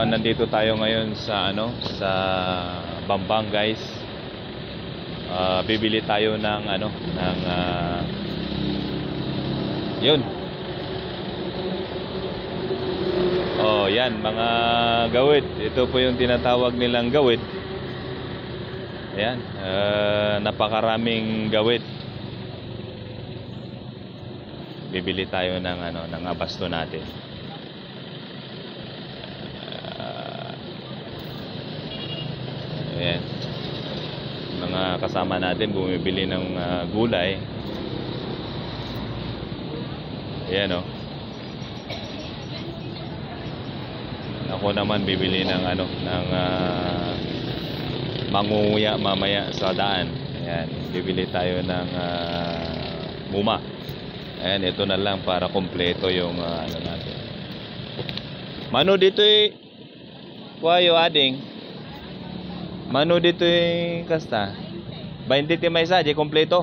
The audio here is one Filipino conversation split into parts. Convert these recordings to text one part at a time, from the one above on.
Nandito tayo ngayon sa sa Bambang, guys. Bibili tayo ng yun. Oh, yan mga gawid. Ito po yung tinatawag nilang gawid. Ayan, napakaraming gawid. Bibili tayo ng ng abasto natin. Ayan. Mga kasama natin bumibili ng gulay. Ayan, oh. Ako naman bibili ng mangunguya mamaya sa daan. Ayan, bibili tayo ng muma. Ayan, ito na lang para kompleto yung natin. Mano dito kuwayo ading. Mano dito kasta. 20 ti may sa, di kompleto.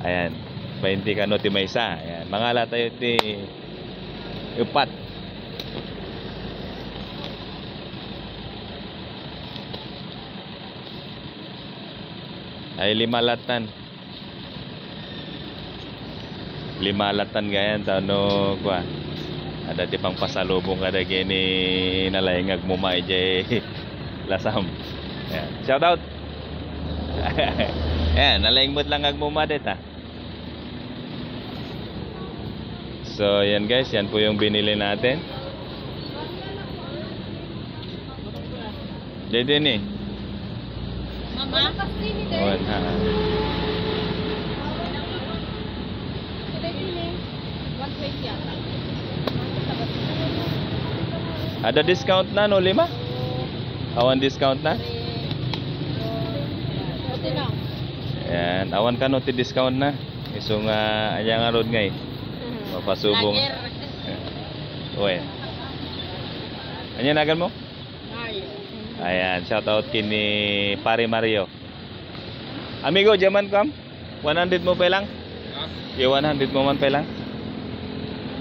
Ayan, 20 kano ti may sa. Ayan, mangala tayo ti upat. Ay 5 latan. 5 latan gayan tano kwa. Ada ti pang pasalubong kada gini nalaingag mo may jay lasam. Ayan. Shout out. Ayan, nalaingmod lang ag mo madet ha. So yan guys, yan po yung binili natin. Jadi nih. Mama, Wan ha. Ada discount na no 5? Awan discount na? Ayan, awan ka no ti discount na. Iso nga aya nga rod ngay. Mapasubong. Uy. Anya nagan mo? Ayan, shout out kini Pare Mario. Amigo, jaman kam? 100 mo pa lang? Ya 100 mo man pa lang.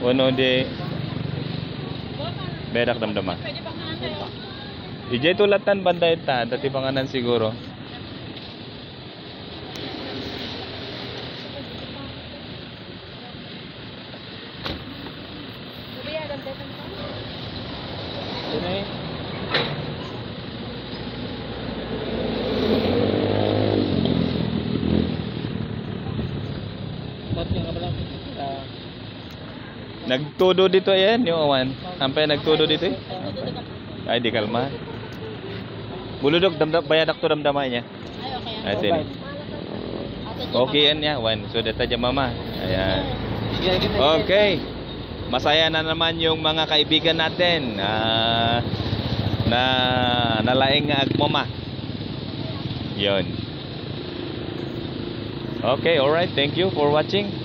Uno di berak damdama. Ijay tulatan banday ta, dati panganan siguro. Nagtudo dito yan, yung awan. Ampay nagtudo dito eh. Ay, di kalma. Buludok, bayadak to damdama niya. Ay, okay. Ay, okay yan niya, wan. So, data dyan mama. Ayan. Okay. Masaya na naman yung mga kaibigan natin na nalaing agmama. Yun. Okay, alright. Thank you for watching.